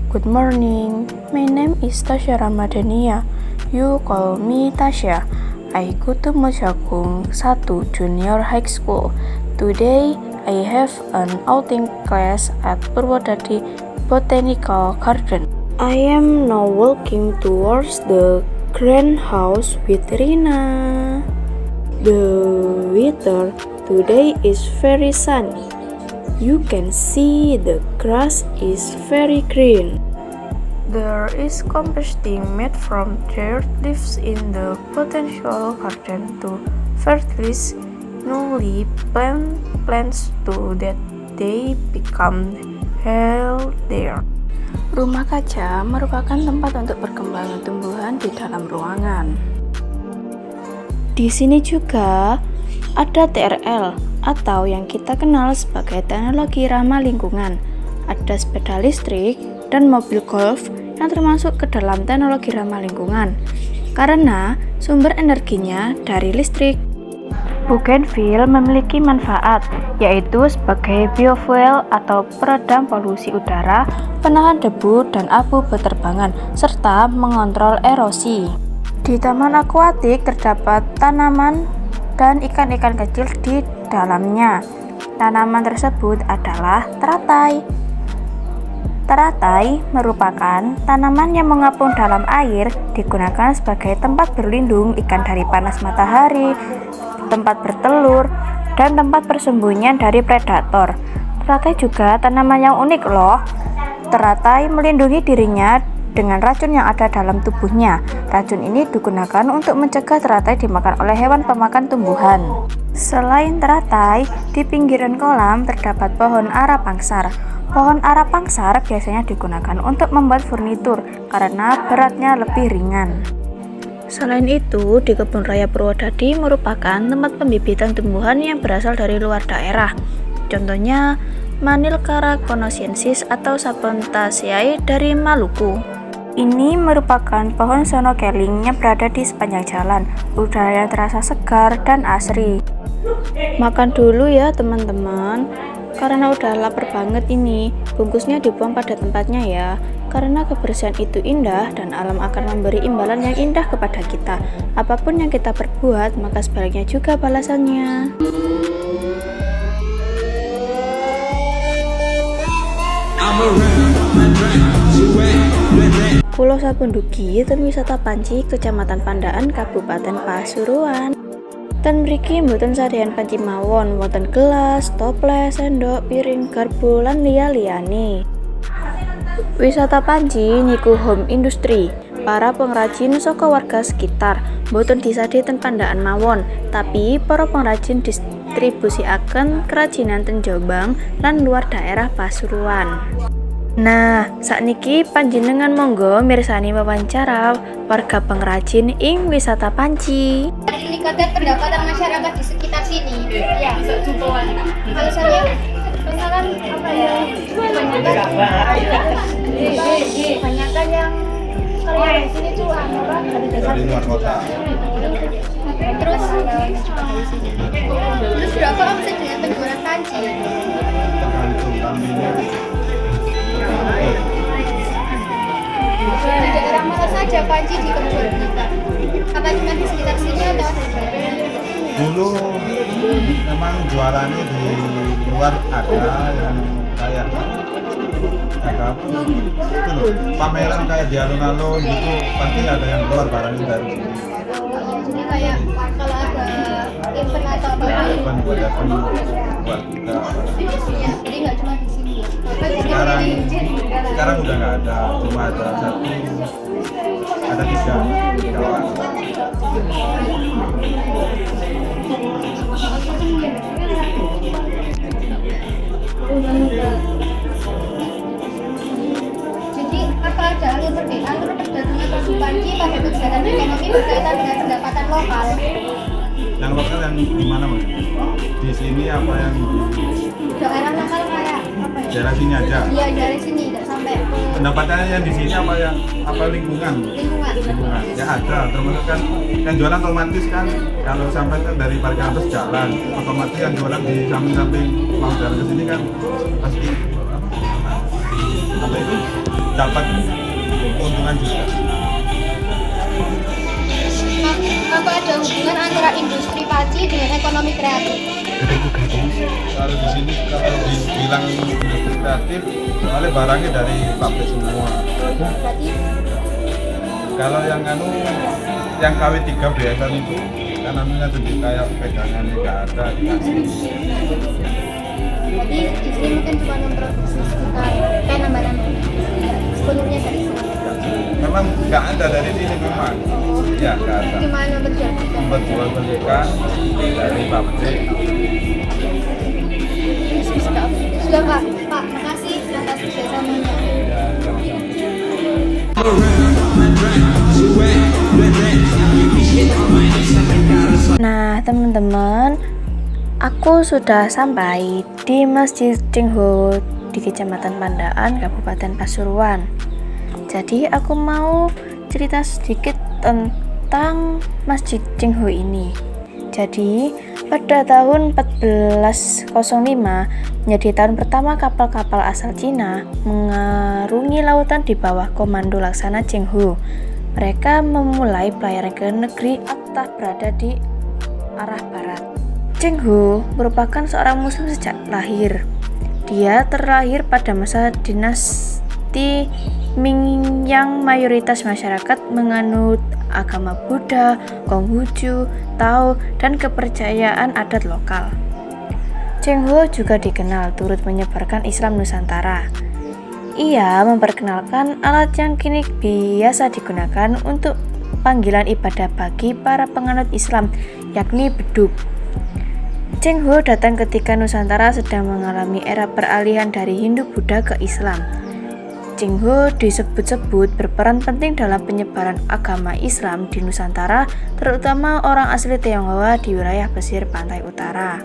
Good morning, my name is Tasya Ramadhania. You call me Tasya. I go to Mojagung 1 Junior High School. Today, I have an outing class at Purwodadi Botanical Garden. I am now walking towards the greenhouse with Rina. The weather today is very sunny. You can see the grass is very green. There is composting made from dirt leaves in the botanical garden to fertilize newly planted plants so that they become healthier. Rumah kaca merupakan tempat untuk perkembangan tumbuhan di dalam ruangan. Di sini juga ada TRL atau yang kita kenal sebagai teknologi ramah lingkungan. Ada sepeda listrik dan mobil golf yang termasuk ke dalam teknologi ramah lingkungan karena sumber energinya dari listrik. Bougainville memiliki manfaat yaitu sebagai biofuel atau peredam polusi udara, penahan debu dan abu beterbangan, serta mengontrol erosi. Di taman akuatik terdapat tanaman dan ikan-ikan kecil di dalamnya. Tanaman tersebut adalah teratai. Teratai merupakan tanaman yang mengapung dalam air, digunakan sebagai tempat berlindung ikan dari panas matahari, tempat bertelur, dan tempat persembunyian dari predator. Teratai juga tanaman yang unik loh. Teratai melindungi dirinya dengan racun yang ada dalam tubuhnya. Racun ini digunakan untuk mencegah teratai dimakan oleh hewan pemakan tumbuhan. Selain teratai, di pinggiran kolam terdapat pohon ara pangsar. Pohon ara pangsar biasanya digunakan untuk membuat furnitur karena beratnya lebih ringan. Selain itu, di Kebun Raya Purwodadi merupakan tempat pembibitan tumbuhan yang berasal dari luar daerah. Contohnya, Manilkara conochensis atau Sapontaceae dari Maluku. Ini merupakan pohon sono keling yang berada di sepanjang jalan. Udara terasa segar dan asri. Makan dulu ya teman-teman, karena udah lapar banget ini. Bungkusnya dibuang pada tempatnya ya. Karena kebersihan itu indah dan alam akan memberi imbalan yang indah kepada kita. Apapun yang kita perbuat, maka sebaliknya juga balasannya. Pulau Sapunduki dan wisata Panci, Kecamatan Pandaan, Kabupaten Pasuruan. Dan mriki mboten sadean panci mawon, wonten gelas, toples, sendok, piring, garpu, lan liya-liyane. Wisata Panci niku home industri. Para pengrajin saka warga sekitar mboten disadé ten Pandaan mawon, tapi para pengrajin distribusiaken kerajinan ten Jombang lan luar daerah Pasuruan. Nah, sakniki panjenengan monggo mirsani wawancara warga pengrajin ing wisata Panci. Meningkatkan pendapatan masyarakat di sekitar sini. Ya, alasannya misalkan apa ya? Kebanyakan yang kerja di sini tuh orang dari luar kota. Terus berapa omset dengan penjualan panci? Di daerah mana saja panci diperjualbelikan? Apa cuma di sekitar sini atau ada di daerah? Dulu memang jualannya di luar ada yang kayak itu loh, pameran kayak di alun-alun gitu, pasti ada yang keluar barangnya dari sini. Jadi kayak kalau ada event atau apa Ya, event buat kita. ya, jadi nggak cuma di sini ya. Sekarang udah nggak ada, cuma ada satu, ada tiga kawan. Jadi apa ada alur perdagangan produk panci pada kegiatan ekonomi berkaitan dengan pendapatan lokal? Yang lokal yang di mana mas? Di sini apa yang di Daerah lokal kayak apa ya? daerah sini aja? Iya dari sini nggak sampai ke Pendapatannya yang di sini apa yang lingkungan? lingkungan. Ya ada, termasuk kan yang jualan otomatis kan kalau sampai kan dari parkir atas jalan, otomatis yang jualan di samping-samping mau jalan ke sini kan pasti apa itu dapat keuntungan juga. Apa ada hubungan antara industri paci dengan ekonomi kreatif? Kalau di sini kalau dibilang industri kreatif, soalnya barangnya dari pabrik semua. Berarti Kalau yang yang KW3 biasa itu kanannya jadi kayak pegangannya nggak ada dikasih. jadi di sini mungkin cuma memproduksi sekitar nambah-nambah sepenuhnya dari sini. Memang nggak ada dari sini memang. Ya nggak ada. Gimana berjual? Berjual belikan dari pabrik. Sudah Pak, makasih atas kerjasamanya. Ya, sama-sama. Nah, teman-teman, aku sudah sampai di Masjid Cengho di Kecamatan Pandaan, Kabupaten Pasuruan. Jadi, aku mau cerita sedikit tentang Masjid Cengho ini. Jadi, pada tahun 1405 menjadi tahun pertama kapal-kapal asal Cina mengarungi lautan di bawah komando Laksana Cengho. Mereka memulai pelayaran ke negeri Attah berada di arah barat. Cengho merupakan seorang muslim sejak lahir. Dia terlahir pada masa dinasti Ming yang mayoritas masyarakat menganut agama Buddha, Konghucu, Tao, dan kepercayaan adat lokal. Cengho juga dikenal turut menyebarkan Islam Nusantara. Ia memperkenalkan alat yang kini biasa digunakan untuk panggilan ibadah bagi para penganut Islam, yakni beduk. Cengho datang ketika Nusantara sedang mengalami era peralihan dari Hindu-Buddha ke Islam. Cengho disebut-sebut berperan penting dalam penyebaran agama Islam di Nusantara, terutama orang asli Tionghoa di wilayah pesisir pantai utara.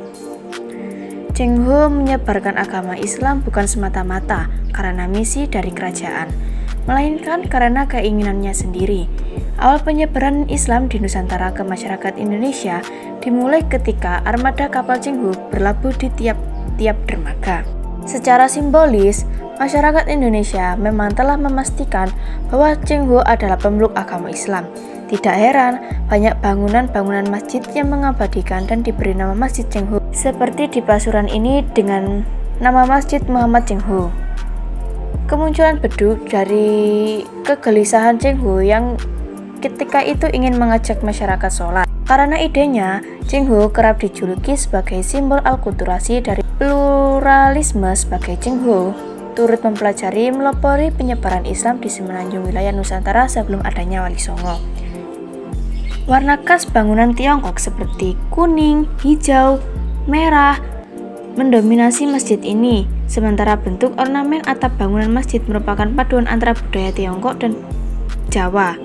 Cengho menyebarkan agama Islam bukan semata-mata karena misi dari kerajaan, melainkan karena keinginannya sendiri. Awal penyebaran Islam di Nusantara ke masyarakat Indonesia dimulai ketika armada kapal Cengho berlabuh di tiap-tiap dermaga. Secara simbolis, masyarakat Indonesia memang telah memastikan bahwa Cengho adalah pemeluk agama Islam. Tidak heran, banyak bangunan-bangunan masjid yang mengabadikan dan diberi nama Masjid Cengho. Seperti di Pasuruan ini dengan nama Masjid Muhammad Cengho. Kemunculan beduk dari kegelisahan Cengho yang ketika itu ingin mengajak masyarakat sholat. Karena idenya, Cengho kerap dijuluki sebagai simbol alkulturasi dari pluralisme. Sebagai Cengho turut mempelajari melopori penyebaran Islam di semenanjung wilayah Nusantara sebelum adanya Wali Songo. Warna khas bangunan Tiongkok seperti kuning, hijau, merah mendominasi masjid ini, sementara bentuk ornamen atap bangunan masjid merupakan paduan antara budaya Tiongkok dan Jawa.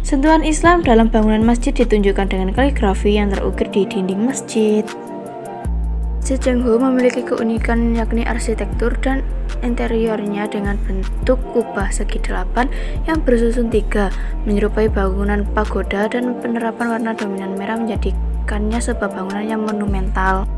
Sentuhan Islam dalam bangunan masjid ditunjukkan dengan kaligrafi yang terukir di dinding masjid. Masjid Cengho memiliki keunikan yakni arsitektur dan interiornya dengan bentuk kubah segi 8 yang bersusun 3, menyerupai bangunan pagoda, dan penerapan warna dominan merah menjadikannya sebuah bangunan yang monumental.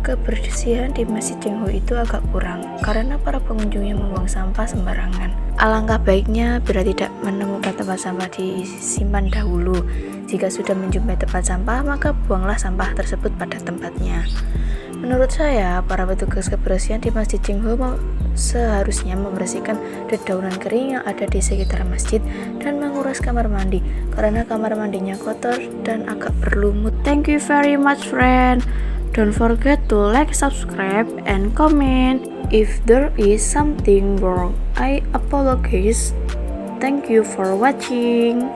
Kebersihan di Masjid Cengho itu agak kurang karena para pengunjungnya membuang sampah sembarangan. Alangkah baiknya bila tidak menemukan tempat sampah disimpan dahulu. Jika sudah menjumpai tempat sampah, maka buanglah sampah tersebut pada tempatnya. Menurut saya, para petugas kebersihan di Masjid Cengho seharusnya membersihkan dedaunan kering yang ada di sekitar masjid dan menguras kamar mandi karena kamar mandinya kotor dan agak berlumut. Thank you very much, friend. Don't forget to like, subscribe, and comment. If there is something wrong, I apologize. Thank you for watching.